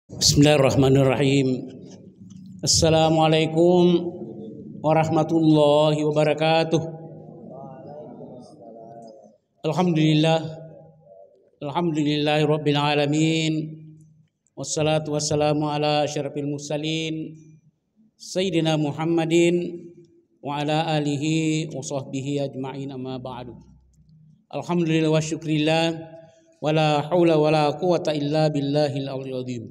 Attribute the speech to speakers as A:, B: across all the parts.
A: Bismillahirrahmanirrahim. Assalamualaikum warahmatullahi wabarakatuh. Alhamdulillah, alhamdulillahirabbil alamin. Wassalatu wassalamu ala asyrafil mursalin sayyidina Muhammadin wa ala alihi wa sahbihi ajma'in, amma ba'du. Alhamdulillah wa syukrillah, wala haula wala quwata illa billahil aliyil azim.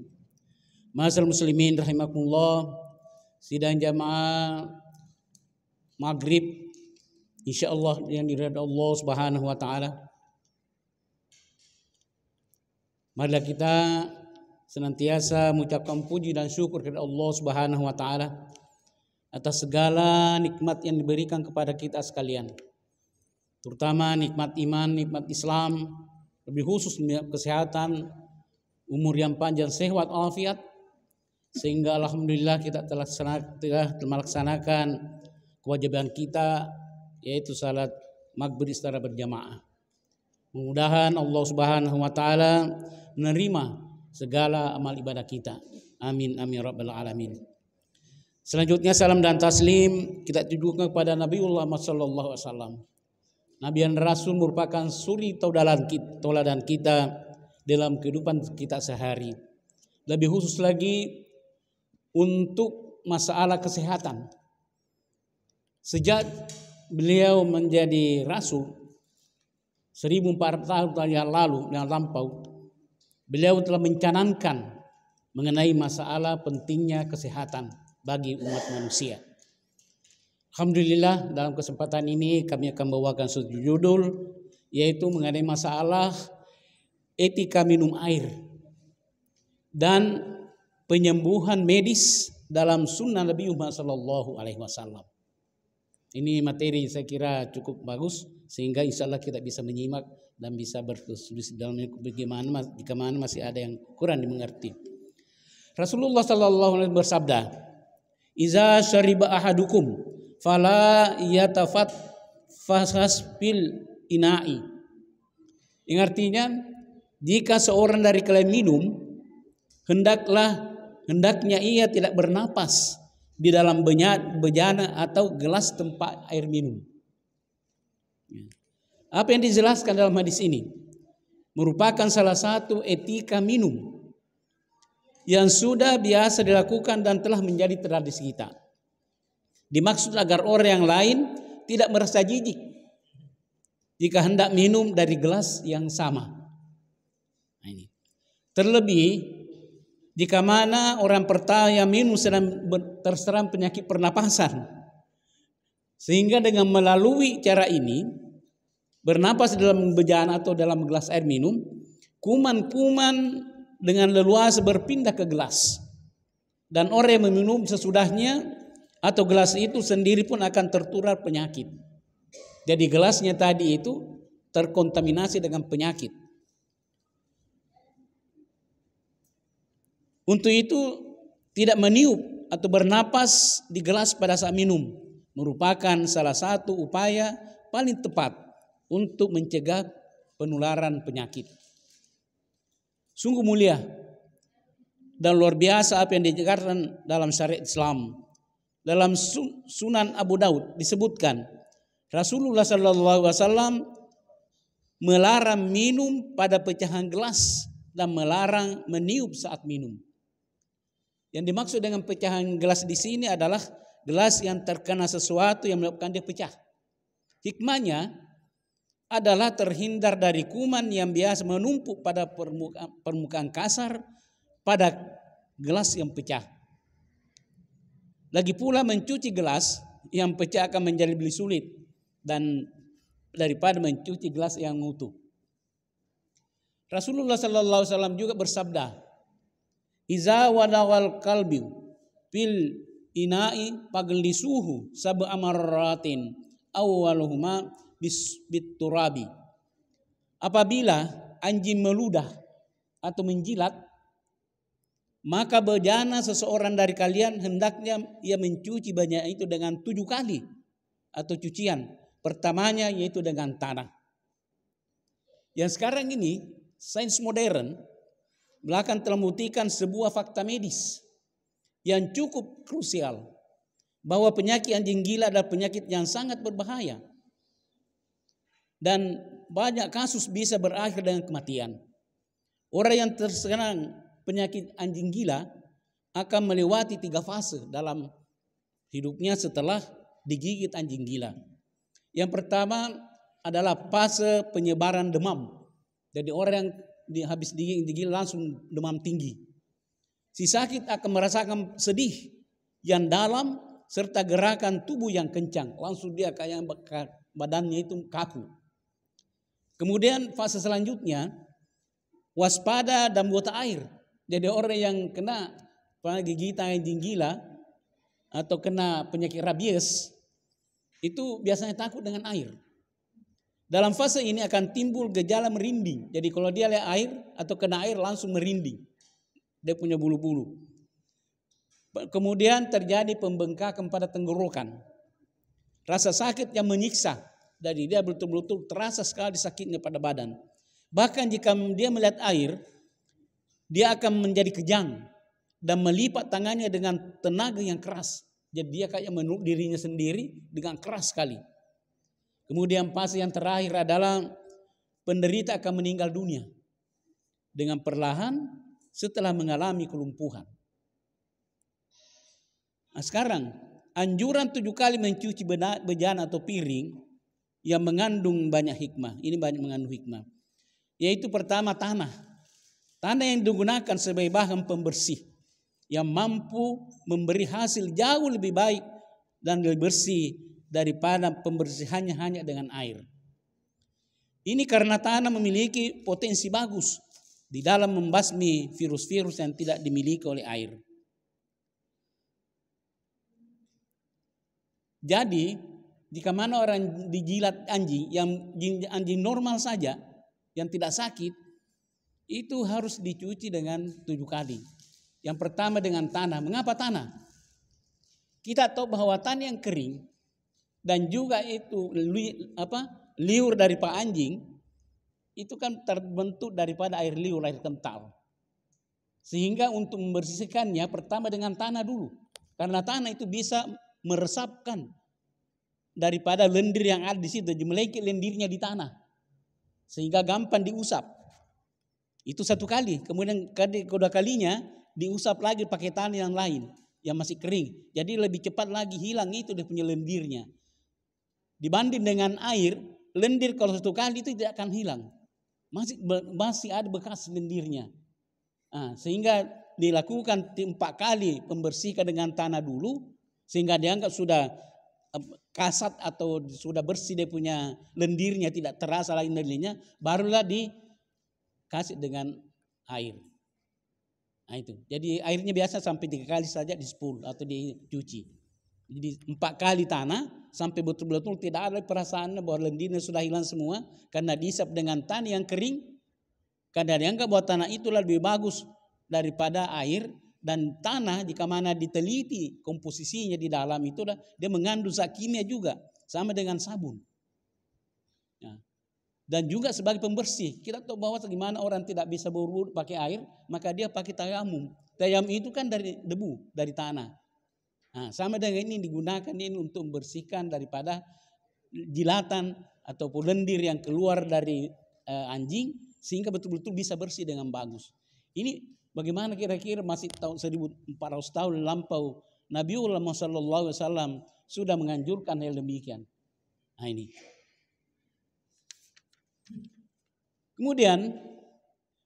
A: Ma'asyiral muslimin rahimakumullah, sidang jamaah maghrib insyaallah yang diridhai Allah Subhanahu wa taala. Marilah kita senantiasa mengucapkan puji dan syukur kepada Allah Subhanahu wa taala atas segala nikmat yang diberikan kepada kita sekalian. Terutama nikmat iman, nikmat Islam, lebih khusus nikmat kesehatan, umur yang panjang, sehat walafiat, sehingga alhamdulillah kita telah melaksanakan kewajiban kita, yaitu salat maghrib secara berjamaah. Mudah-mudahan Allah Subhanahu wa taala menerima segala amal ibadah kita. Amin amin rabbal alamin. Selanjutnya salam dan taslim kita tujukan kepada Nabiullah sallallahu alaihi wasallam. Nabi dan Rasul merupakan suri tauladan kita dalam kehidupan kita sehari. Lebih khusus lagi untuk masalah kesehatan. Sejak beliau menjadi Rasul 1400 tahun yang lampau, beliau telah mencanangkan mengenai masalah pentingnya kesehatan bagi umat manusia. Alhamdulillah, dalam kesempatan ini kami akan membawakan satu judul, yaitu mengenai masalah etika minum air dan penyembuhan medis dalam sunnah Nabi Muhammad sallallahu alaihi wasallam. Ini materi saya kira cukup bagus, sehingga insya Allah kita bisa menyimak dan bisa berdiskusi dalam bagaimana jika masih ada yang kurang dimengerti. Rasulullah sallallahu alaihi wasallam bersabda, "Iza syariba ahadukum fala yatafat fasas fil ina'i." Yang artinya, jika seorang dari kalian minum, hendaknya ia tidak bernapas di dalam bejana atau gelas tempat air minum. Apa yang dijelaskan dalam hadis ini merupakan salah satu etika minum yang sudah biasa dilakukan dan telah menjadi tradisi kita. Dimaksud agar orang yang lain tidak merasa jijik jika hendak minum dari gelas yang sama. Nah, ini terlebih jika mana orang pertama yang minum sedang terserang penyakit pernapasan, sehingga dengan melalui cara ini bernapas dalam bejana atau dalam gelas air minum, kuman-kuman dengan leluasa berpindah ke gelas, dan orang yang meminum sesudahnya atau gelas itu sendiri pun akan tertular penyakit. Jadi gelasnya tadi itu terkontaminasi dengan penyakit. Untuk itu tidak meniup atau bernapas di gelas pada saat minum merupakan salah satu upaya paling tepat untuk mencegah penularan penyakit. Sungguh mulia dan luar biasa apa yang diajarkan dalam syariat Islam. Dalam Sunan Abu Daud disebutkan Rasulullah sallallahu alaihi wasallam melarang minum pada pecahan gelas dan melarang meniup saat minum. Yang dimaksud dengan pecahan gelas di sini adalah gelas yang terkena sesuatu yang menyebabkan dia pecah. Hikmahnya adalah terhindar dari kuman yang biasa menumpuk pada permukaan kasar pada gelas yang pecah. Lagi pula mencuci gelas yang pecah akan menjadi lebih sulit dan daripada mencuci gelas yang utuh. Rasulullah sallallahu alaihi wasallam juga bersabda, "Iza wadawal kalbi fil ina'i paglisuhu sab'a marratin awwaluhuma biturabi." Apabila anjing meludah atau menjilat, maka bejana seseorang dari kalian hendaknya ia mencuci bejana itu dengan 7 kali atau cucian. Pertamanya yaitu dengan tanah. Yang sekarang ini sains modern belakang telah membuktikan sebuah fakta medis yang cukup krusial bahwa penyakit anjing gila adalah penyakit yang sangat berbahaya dan banyak kasus bisa berakhir dengan kematian. Orang yang terserang penyakit anjing gila akan melewati 3 fase dalam hidupnya setelah digigit anjing gila. Yang pertama adalah fase penyebaran demam. Jadi orang yang habis digigit gila langsung demam tinggi. Si sakit akan merasakan sedih yang dalam serta gerakan tubuh yang kencang. Langsung dia kayak badannya itu kaku. Kemudian fase selanjutnya waspada dan buta air. Jadi orang yang kena gigitan anjing gila atau kena penyakit rabies itu biasanya takut dengan air. Dalam fase ini akan timbul gejala merinding. Jadi kalau dia lihat air atau kena air langsung merinding. Dia punya bulu-bulu. Kemudian terjadi pembengkakan pada tenggorokan. Rasa sakit yang menyiksa. Jadi dia betul-betul terasa sekali sakitnya pada badan. Bahkan jika dia melihat air, dia akan menjadi kejang dan melipat tangannya dengan tenaga yang keras. Jadi dia kayak menurut dirinya sendiri dengan keras sekali. Kemudian fase yang terakhir adalah penderita akan meninggal dunia dengan perlahan setelah mengalami kelumpuhan. Nah, sekarang anjuran 7 kali mencuci bejana atau piring yang mengandung banyak hikmah. Ini banyak mengandung hikmah. Yaitu pertama tanah. Tanah yang digunakan sebagai bahan pembersih yang mampu memberi hasil jauh lebih baik dan lebih bersih daripada pembersihannya hanya dengan air. Ini karena tanah memiliki potensi bagus di dalam membasmi virus-virus yang tidak dimiliki oleh air. Jadi, jika mana orang dijilat anjing, yang anjing normal saja, yang tidak sakit, itu harus dicuci dengan 7 kali. Yang pertama dengan tanah. Mengapa tanah? Kita tahu bahwa tanah yang kering dan juga itu liur dari pak anjing itu kan terbentuk daripada air liur, air kental. Sehingga untuk membersihkannya pertama dengan tanah dulu. Karena tanah itu bisa meresapkan daripada lendir yang ada di situ, melekit lendirnya di tanah. Sehingga gampang diusap. Itu 1 kali. Kemudian kedua kalinya diusap lagi pakai tanah yang lain yang masih kering. Jadi lebih cepat lagi hilang itu dia punya lendirnya. Dibanding dengan air, lendir kalau 1 kali itu tidak akan hilang. Masih ada bekas lendirnya. Nah, sehingga dilakukan 4 kali pembersihkan dengan tanah dulu. Sehingga dianggap sudah kasat atau sudah bersih dia punya lendirnya, tidak terasa lagi lendirnya. Barulah dikasih dengan air. Nah itu. Jadi airnya biasa sampai 3 kali saja di-spool atau dicuci. Jadi 4 kali tanah sampai betul-betul tidak ada perasaan bahwa lendirnya sudah hilang semua karena diisap dengan tanah yang kering. Karena dianggap bahwa tanah itulah lebih bagus daripada air, dan tanah jika mana diteliti komposisinya di dalam itu dia mengandung zat kimia juga sama dengan sabun. Nah, dan juga sebagai pembersih. Kita tahu bahwa bagaimana orang tidak bisa berwudu pakai air, maka dia pakai tayamum. Tayamum itu kan dari debu, dari tanah. Nah, sama dengan ini digunakan ini untuk membersihkan daripada jilatan ataupun lendir yang keluar dari anjing sehingga betul-betul bisa bersih dengan bagus. Ini bagaimana kira-kira masih tahun 1400 tahun lampau Nabiullah sallallahu alaihi wasallam sudah menganjurkan hal demikian. Nah ini. Kemudian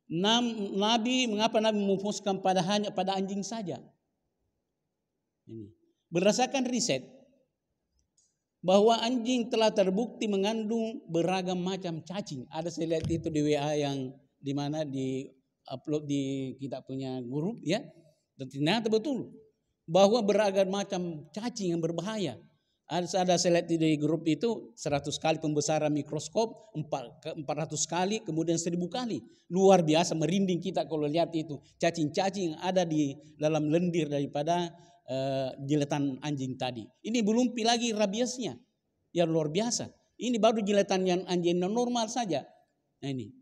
A: mengapa Nabi memfokuskan hanya pada anjing saja? Ini. Berdasarkan riset bahwa anjing telah terbukti mengandung beragam macam cacing. Ada saya lihat itu di WA yang di mana di upload di kita punya grup ya. Dan ternyata betul bahwa beragam macam cacing yang berbahaya. Ada saya lihat di grup itu 100 kali pembesaran mikroskop, 400 kali, kemudian 1000 kali. Luar biasa, merinding kita kalau lihat itu. Cacing-cacing yang ada di dalam lendir daripada jilatan anjing tadi. Ini belum lagi rabiesnya yang luar biasa. Ini baru jilatan yang anjing normal saja. Nah ini.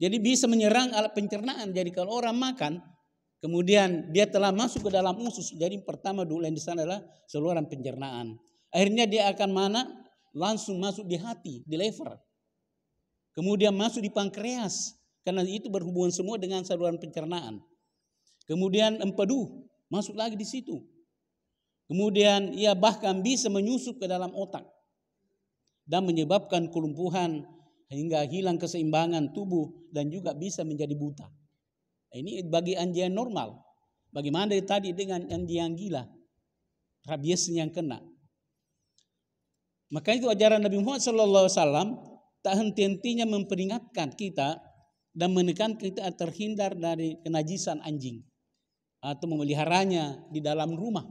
A: Jadi bisa menyerang alat pencernaan. Jadi kalau orang makan, kemudian dia telah masuk ke dalam usus. Jadi pertama dulu yang di sana adalah saluran pencernaan. Akhirnya dia akan mana? Langsung masuk di hati, di lever. Kemudian masuk di pankreas. Karena itu berhubungan semua dengan saluran pencernaan. Kemudian empedu, masuk lagi di situ. Kemudian ia bahkan bisa menyusup ke dalam otak. Dan menyebabkan kelumpuhan hingga hilang keseimbangan tubuh dan juga bisa menjadi buta. Ini bagi anjing normal. Bagaimana tadi dengan anjing yang gila, rabies yang kena. Maka itu ajaran Nabi Muhammad SAW tak henti-hentinya memperingatkan kita dan menekan kita terhindar dari kenajisan anjing atau memeliharanya di dalam rumah.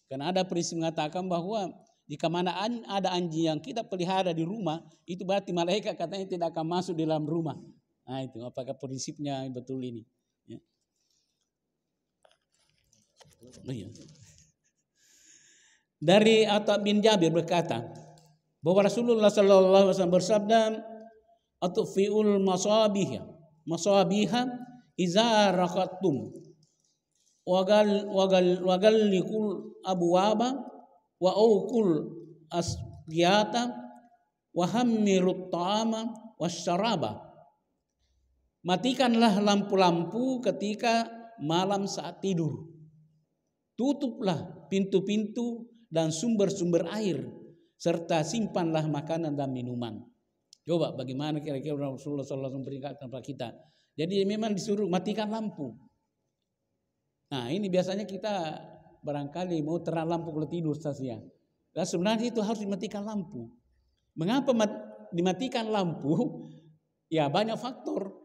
A: Karena ada prinsip mengatakan bahwa jika mana ada anjing yang kita pelihara di rumah, itu berarti malaikat katanya tidak akan masuk di dalam rumah. Nah itu apakah prinsipnya betul ini? Ya. Oh, iya. Dari Atha bin Jabir berkata bahwa Rasulullah SAW bersabda, "Atfi'ul masabiha iza raqattum wagallikul abwaba wa aukul asqiyata wa hammirut ta'ama wasyaraba." Matikanlah lampu-lampu ketika malam saat tidur. Tutuplah pintu-pintu dan sumber-sumber air serta simpanlah makanan dan minuman. Coba bagaimana kira-kira Rasulullah SAW memperingatkan kepada kita. Jadi memang disuruh matikan lampu. Nah ini biasanya kita barangkali mau terang lampu kalau tidur siang. Dan sebenarnya itu harus dimatikan lampu. Mengapa dimatikan lampu? Ya banyak faktor.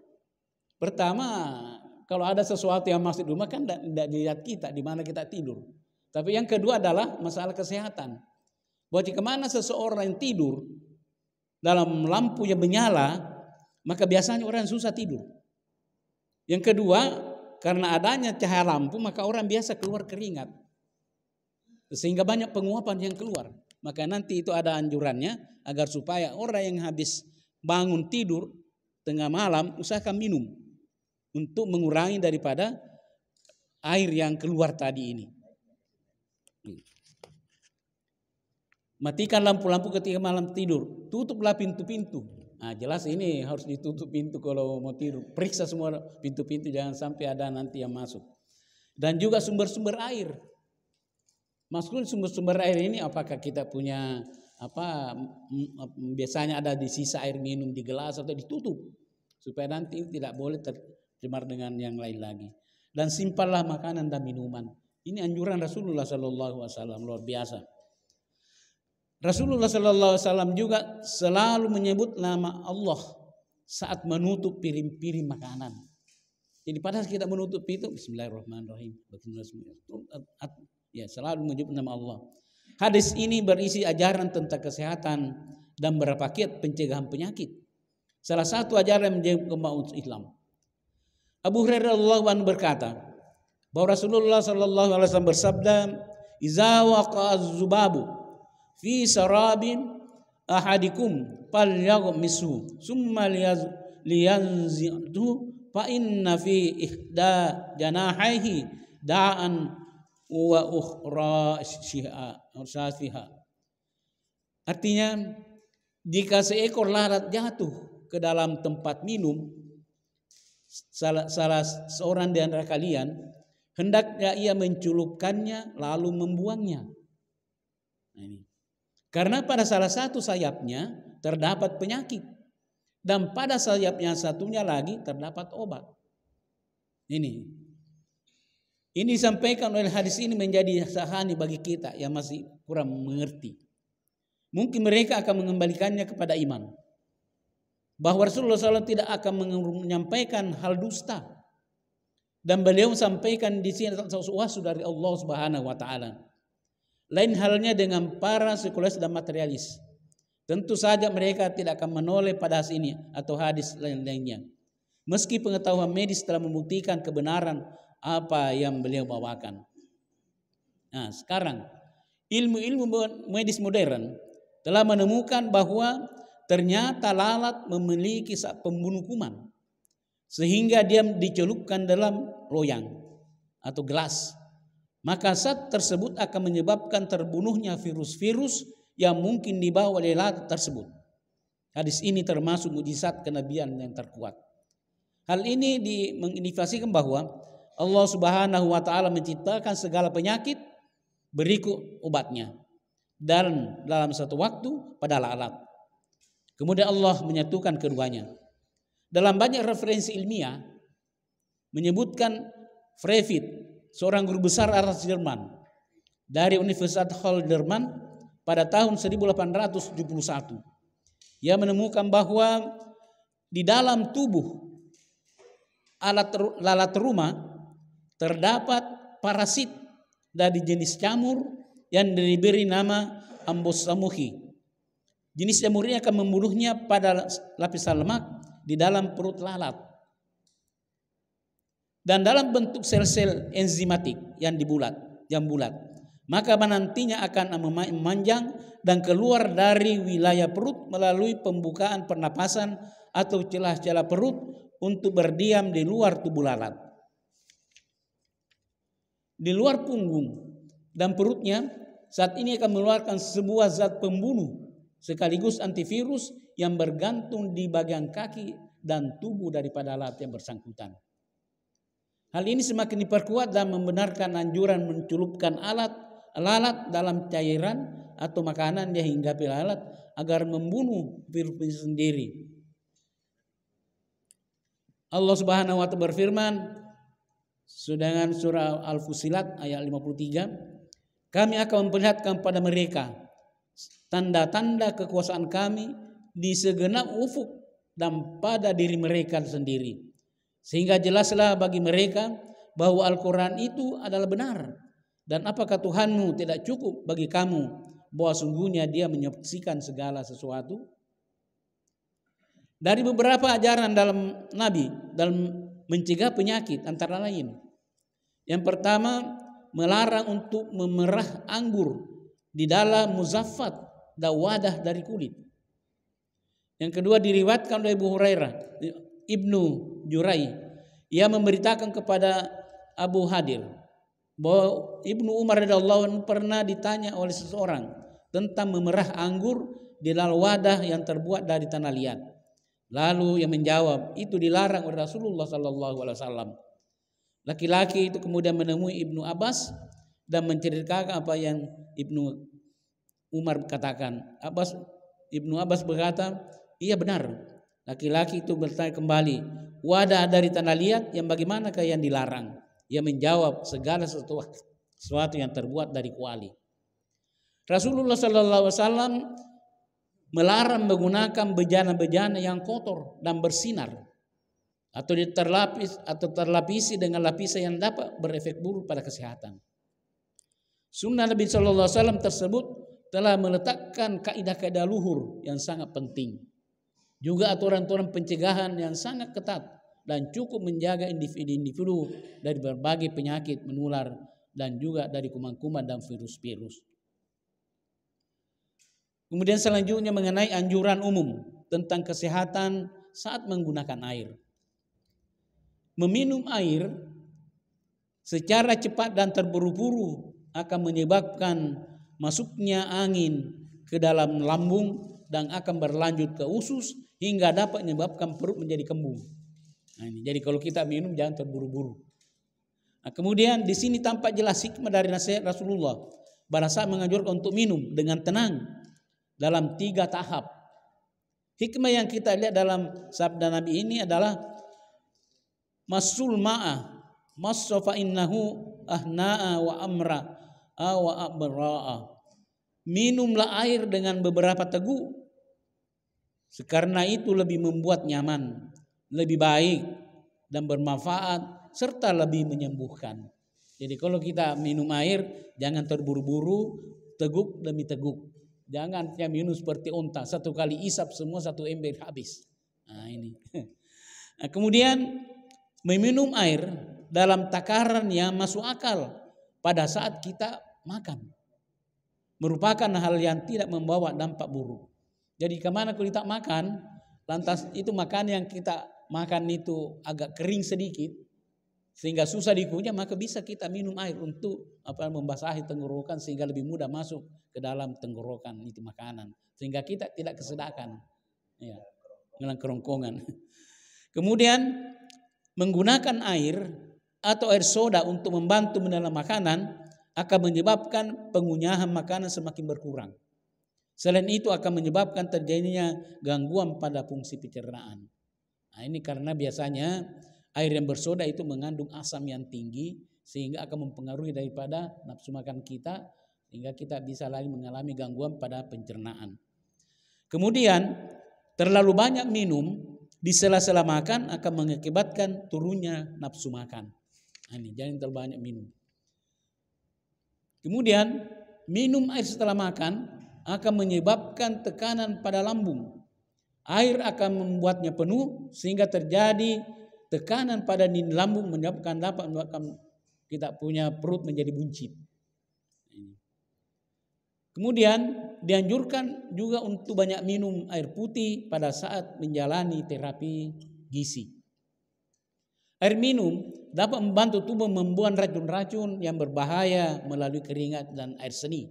A: Pertama, kalau ada sesuatu yang masuk di rumah kan tidak dilihat kita di mana kita tidur. Tapi yang kedua adalah masalah kesehatan. Bahwa jika mana seseorang yang tidur dalam lampu yang menyala, maka biasanya orang susah tidur. Yang kedua, karena adanya cahaya lampu, maka orang biasa keluar keringat. Sehingga banyak penguapan yang keluar. Maka nanti itu ada anjurannya agar supaya orang yang habis bangun tidur tengah malam usahakan minum untuk mengurangi daripada air yang keluar tadi ini. Matikan lampu-lampu ketika malam tidur. Tutuplah pintu-pintu. Nah, jelas ini harus ditutup pintu kalau mau tidur. Periksa semua pintu-pintu jangan sampai ada nanti yang masuk. Dan juga sumber-sumber air. Maksudnya sumber-sumber air ini apakah kita punya biasanya ada di sisa air minum di gelas atau ditutup supaya nanti tidak boleh tercemar dengan yang lain lagi. Dan simpanlah makanan dan minuman. Ini anjuran Rasulullah SAW luar biasa. Rasulullah SAW juga selalu menyebut nama Allah saat menutup piring-piring makanan. Jadi pada saat kita menutup itu Bismillahirrahmanirrahim. Ya, selalu menyebut nama Allah. Hadis ini berisi ajaran tentang kesehatan dan beberapa kiat pencegahan penyakit. Salah satu ajaran yang menjadi kemajuan Islam. Abu Hurairah radhiyallahu anhu berkata bahwa Rasulullah SAW bersabda, "Iza waqa'a zubabu fi sarabin ahadikum falyaghmisu summa liyanzi'hu fa inna fi ihda janahihi da'an wa ukhra syafiha." Artinya, jika seekor lalat jatuh ke dalam tempat minum salah seorang di antara kalian, hendaknya ia mencelupkannya lalu membuangnya. Nah, ini. Karena pada salah satu sayapnya terdapat penyakit dan pada sayapnya satunya lagi terdapat obat. Ini disampaikan oleh hadis ini menjadi sahani bagi kita yang masih kurang mengerti. Mungkin mereka akan mengembalikannya kepada iman. Bahwa Rasulullah SAW tidak akan menyampaikan hal dusta. Dan beliau sampaikan di sini sesuatu dari Allah Subhanahu wa taala. Lain halnya dengan para sekuler dan materialis. Tentu saja mereka tidak akan menoleh pada hadis ini atau hadis lain-lainnya. Meski pengetahuan medis telah membuktikan kebenaran apa yang beliau bawakan. Nah, sekarang ilmu-ilmu medis modern telah menemukan bahwa ternyata lalat memiliki pembunuh kuman sehingga dia dicelupkan dalam loyang atau gelas. Maka zat tersebut akan menyebabkan terbunuhnya virus-virus yang mungkin dibawa oleh lalat tersebut. Hadis ini termasuk mukjizat kenabian yang terkuat. Hal ini mengindikasikan bahwa Allah Subhanahu wa taala menciptakan segala penyakit berikut obatnya dan dalam satu waktu pada lalat. Kemudian Allah menyatukan keduanya. Dalam banyak referensi ilmiah menyebutkan Frevit, seorang guru besar arts Jerman dari Universitas Heidelberg pada tahun 1871. Ia menemukan bahwa di dalam tubuh lalat rumah terdapat parasit dari jenis jamur yang diberi nama Ambosamuhi. Jenis jamur ini akan membunuhnya pada lapisan lemak di dalam perut lalat dan dalam bentuk sel-sel enzimatik yang bulat. Maka nantinya akan memanjang dan keluar dari wilayah perut melalui pembukaan pernapasan atau celah-celah perut untuk berdiam di luar tubuh lalat. Di luar punggung dan perutnya saat ini akan mengeluarkan sebuah zat pembunuh sekaligus antivirus yang bergantung di bagian kaki dan tubuh daripada lalat yang bersangkutan. Hal ini semakin diperkuat dan membenarkan anjuran mencelupkan lalat dalam cairan atau makanan yang hinggapi lalat agar membunuh virus sendiri. Allah Subhanahu wa taala berfirman dengan surah Al-Fusilat ayat 53, kami akan memperlihatkan pada mereka tanda-tanda kekuasaan kami di segenap ufuk dan pada diri mereka sendiri, sehingga jelaslah bagi mereka bahwa Al-Quran itu adalah benar. Dan apakah Tuhanmu tidak cukup bagi kamu bahwa sungguhnya dia menyaksikan segala sesuatu? Dari beberapa ajaran dalam Nabi dalam mencegah penyakit antara lain, yang pertama melarang untuk memerah anggur di dalam muzaffat dan wadah dari kulit. Yang kedua diriwayatkan oleh Abu Hurairah, Ibnu Jurai, ia memberitakan kepada Abu Hadir bahwa Ibnu Umar radhiyallahu anhu pernah ditanya oleh seseorang tentang memerah anggur di dalam wadah yang terbuat dari tanah liat. Lalu ia menjawab, itu dilarang oleh Rasulullah sallallahu alaihi wasallam. Laki-laki itu kemudian menemui Ibnu Abbas dan menceritakan apa yang Ibnu Umar katakan. Ibnu Abbas berkata, iya benar. Laki-laki itu bertanya kembali, wadah dari tanah liat yang bagaimanakah yang dilarang? Ia menjawab, segala sesuatu yang terbuat dari kuali. Rasulullah sallallahu alaihi wasallam melarang menggunakan bejana-bejana yang kotor dan bersinar atau terlapisi dengan lapisan yang dapat berefek buruk pada kesehatan. Sunnah Nabi sallallahu alaihi wasallam tersebut telah meletakkan kaidah-kaidah luhur yang sangat penting. Juga aturan-aturan pencegahan yang sangat ketat dan cukup menjaga individu-individu dari berbagai penyakit menular dan juga dari kuman-kuman dan virus-virus. Kemudian selanjutnya mengenai anjuran umum tentang kesehatan saat menggunakan air. Meminum air secara cepat dan terburu-buru akan menyebabkan masuknya angin ke dalam lambung dan akan berlanjut ke usus hingga dapat menyebabkan perut menjadi kembung. Nah ini, jadi kalau kita minum jangan terburu-buru. Nah, kemudian di sini tampak jelas hikmah dari nasihat Rasulullah pada saat menganjurkan untuk minum dengan tenang dalam 3 tahap. Hikmah yang kita lihat dalam sabda Nabi ini adalah masul ma'ah masfa innahu ahna'a wa amra wa abra'a. Minumlah air dengan beberapa teguk, karena itu lebih membuat nyaman, lebih baik dan bermanfaat serta lebih menyembuhkan. Jadi kalau kita minum air jangan terburu-buru, teguk demi teguk. Jangan ya minum seperti unta, satu kali isap semua 1 ember habis. Nah ini. Nah, kemudian meminum air dalam takaran yang masuk akal pada saat kita makan merupakan hal yang tidak membawa dampak buruk. Jadi kemana kalau kita makan, lantas itu makan yang kita makan itu agak kering sedikit sehingga susah dikunyah, maka bisa kita minum air untuk membasahi tenggorokan sehingga lebih mudah masuk ke dalam tenggorokan itu makanan sehingga kita tidak kesedakan, ya, dengan kerongkongan. Kemudian menggunakan air atau air soda untuk membantu menelan makanan akan menyebabkan pengunyahan makanan semakin berkurang. Selain itu akan menyebabkan terjadinya gangguan pada fungsi pencernaan. Nah, ini karena biasanya air yang bersoda itu mengandung asam yang tinggi sehingga akan mempengaruhi daripada nafsu makan kita sehingga kita bisa lagi mengalami gangguan pada pencernaan. Kemudian terlalu banyak minum di sela-sela makan akan mengakibatkan turunnya nafsu makan. Nah, ini jangan terlalu banyak minum. Kemudian minum air setelah makan akan menyebabkan tekanan pada lambung. Air akan membuatnya penuh sehingga terjadi tekanan pada dinding lambung dapat menyebabkan kita punya perut menjadi buncit. Kemudian dianjurkan juga untuk banyak minum air putih pada saat menjalani terapi gizi. Air minum dapat membantu tubuh membuang racun-racun yang berbahaya melalui keringat dan air seni.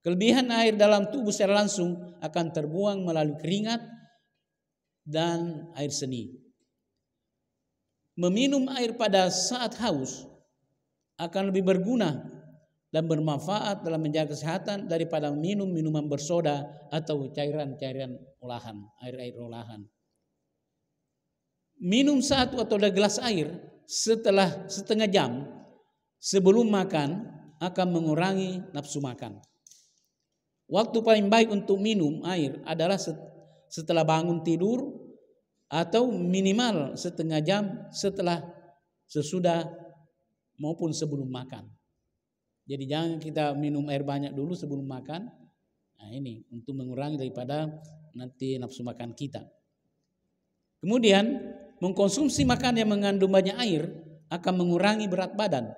A: Kelebihan air dalam tubuh secara langsung akan terbuang melalui keringat dan air seni. Meminum air pada saat haus akan lebih berguna dan bermanfaat dalam menjaga kesehatan daripada minum minuman bersoda atau cairan-cairan olahan, air olahan. Minum 1 atau 2 gelas air setelah setengah jam sebelum makan akan mengurangi nafsu makan. Waktu paling baik untuk minum air adalah setelah bangun tidur atau minimal setengah jam sesudah maupun sebelum makan. Jadi jangan kita minum air banyak dulu sebelum makan. Nah, ini untuk mengurangi daripada nanti nafsu makan kita. Kemudian mengkonsumsi makanan yang mengandung banyak air akan mengurangi berat badan.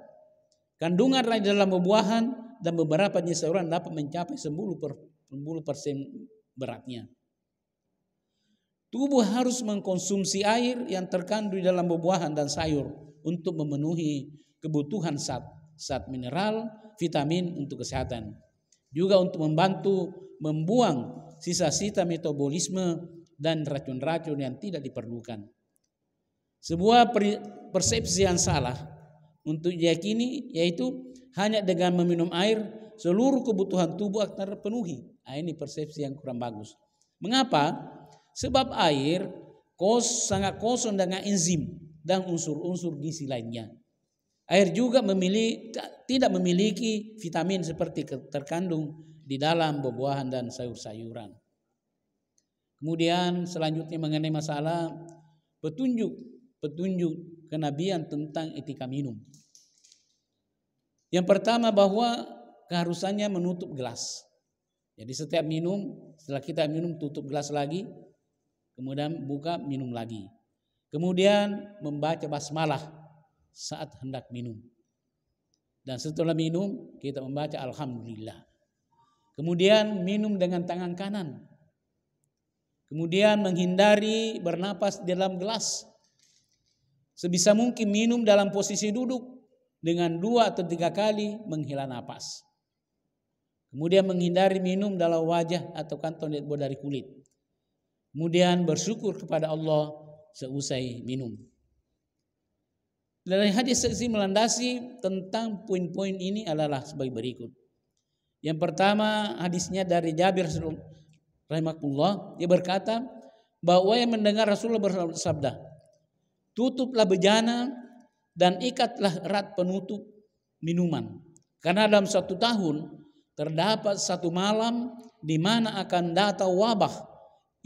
A: Kandungan air dalam buah-buahan dan beberapa jenis sayuran dapat mencapai 10% beratnya. Tubuh harus mengkonsumsi air yang terkandung di dalam buah-buahan dan sayur untuk memenuhi kebutuhan zat mineral, vitamin untuk kesehatan. Juga untuk membantu membuang sisa-sisa metabolisme dan racun-racun yang tidak diperlukan. Sebuah persepsi yang salah untuk diyakini yaitu hanya dengan meminum air seluruh kebutuhan tubuh akan terpenuhi. Nah, ini persepsi yang kurang bagus. Mengapa? Sebab air sangat kosong dengan enzim dan unsur-unsur gizi lainnya. Air juga tidak memiliki vitamin seperti terkandung di dalam buah-buahan dan sayur-sayuran. Kemudian selanjutnya mengenai masalah petunjuk kenabian tentang etika minum. Yang pertama bahwa keharusannya menutup gelas. Jadi setiap minum, setelah kita minum tutup gelas lagi, kemudian buka minum lagi. Kemudian membaca basmalah saat hendak minum. Dan setelah minum kita membaca alhamdulillah. Kemudian minum dengan tangan kanan. Kemudian menghindari bernapas di dalam gelas. Sebisa mungkin minum dalam posisi duduk dengan 2 atau 3 kali menghela napas. Kemudian menghindari minum dalam wajah atau kantong dari kulit. Kemudian bersyukur kepada Allah seusai minum. Dari hadis saksi melandasi tentang poin-poin ini adalah sebagai berikut. Yang pertama hadisnya dari Jabir rahimahullah, dia berkata bahwa yang mendengar Rasulullah bersabda, tutuplah bejana dan ikatlah erat penutup minuman. Karena dalam 1 tahun terdapat 1 malam di mana akan datang wabah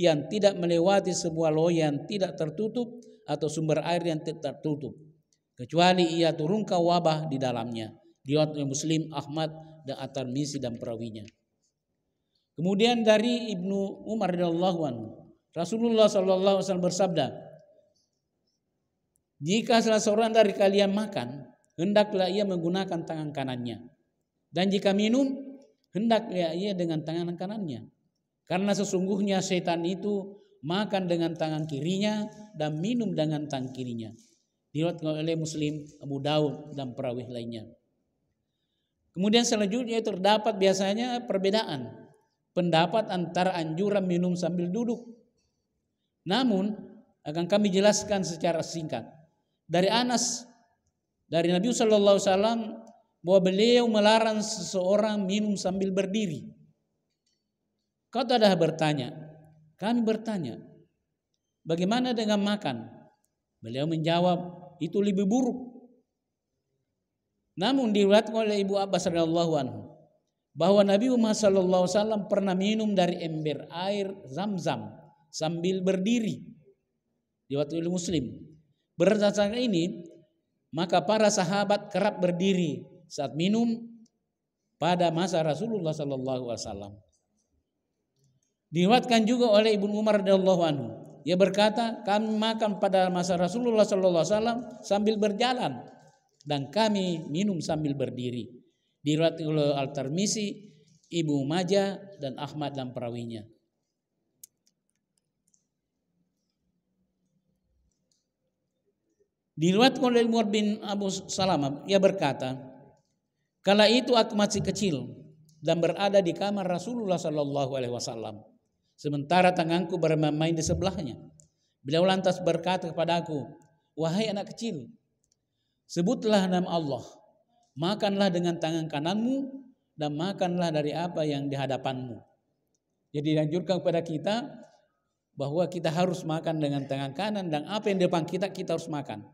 A: yang tidak melewati sebuah loyang yang tidak tertutup atau sumber air yang tidak tertutup. Kecuali ia turunkan wabah di dalamnya. Riwayat Muslim, Ahmad, dan At-Tirmidzi dan perawinya. Kemudian dari Ibnu Umar radhiyallahu anhu, Rasulullah sallallahu alaihi wasallam bersabda, jika salah seorang dari kalian makan, hendaklah ia menggunakan tangan kanannya. Dan jika minum, hendaklah ia dengan tangan kanannya. Karena sesungguhnya setan itu makan dengan tangan kirinya dan minum dengan tangan kirinya. Diriwayatkan oleh Muslim, Abu Daud dan perawih lainnya. Kemudian selanjutnya terdapat biasanya perbedaan pendapat antara anjuran minum sambil duduk. Namun akan kami jelaskan secara singkat. Dari Anas, dari Nabi sallallahu alaihi wasallam, bahwa beliau melarang seseorang minum sambil berdiri. Kau dah bertanya, kami bertanya, bagaimana dengan makan? Beliau menjawab, itu lebih buruk. Namun diriwayatkan oleh Ibu Abbas radhiyallahu anhu bahwa Nabi Muhammad sallallahu alaihi wasallam pernah minum dari ember air Zam-Zam sambil berdiri. Diriwayatkan oleh Muslim. Berdasarkan ini, maka para sahabat kerap berdiri saat minum pada masa Rasulullah sallallahu alaihi wasallam. Diriwayatkan juga oleh Ibnu Umar radhiyallahu anhu. Ia berkata, kami makan pada masa Rasulullah sallallahu alaihi wasallam sambil berjalan dan kami minum sambil berdiri. Diriwayatkan oleh Al-Tirmizi, Ibnu Majah dan Ahmad dan perawinya. Diriwayatkan oleh Umar bin Abu Salamah, ia berkata, kala itu aku masih kecil dan berada di kamar Rasulullah sallallahu alaihi wasallam. Sementara tanganku bermain di sebelahnya. Beliau lantas berkata kepadaku, wahai anak kecil, sebutlah nama Allah, makanlah dengan tangan kananmu dan makanlah dari apa yang di hadapanmu. Jadi dianjurkan kepada kita bahwa kita harus makan dengan tangan kanan dan apa yang di depan kita harus makan.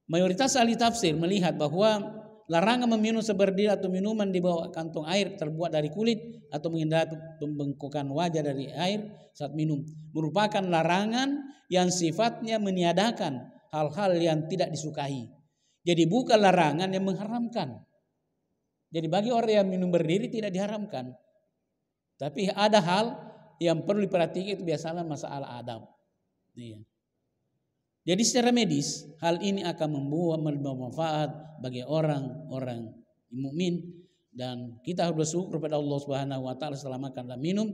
A: Mayoritas ahli tafsir melihat bahwa larangan meminum seberdiri atau minuman di bawah kantong air terbuat dari kulit atau menghindari pembengkakan wajah dari air saat minum merupakan larangan yang sifatnya meniadakan hal-hal yang tidak disukai. Jadi bukan larangan yang mengharamkan. Jadi bagi orang yang minum berdiri tidak diharamkan. Tapi ada hal yang perlu diperhatikan, itu biasalah masalah adab. Iya. Jadi secara medis hal ini akan membawa manfaat bagi orang-orang mukmin dan kita harus bersyukur kepada Allah Subhanahu wa taala setelah makan dan minum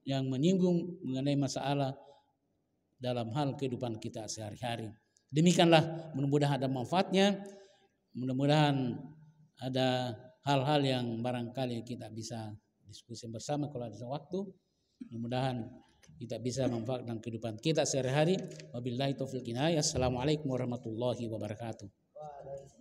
A: yang menyinggung mengenai masalah dalam hal kehidupan kita sehari-hari. Demikianlah, mudah-mudahan ada manfaatnya, mudah-mudahan ada hal-hal yang barangkali kita bisa diskusi bersama kalau ada waktu. Mudah-mudahan kita bisa manfaatkan kehidupan kita sehari-hari. Wabillahi taufiq hidayah. Assalamualaikum warahmatullahi wabarakatuh.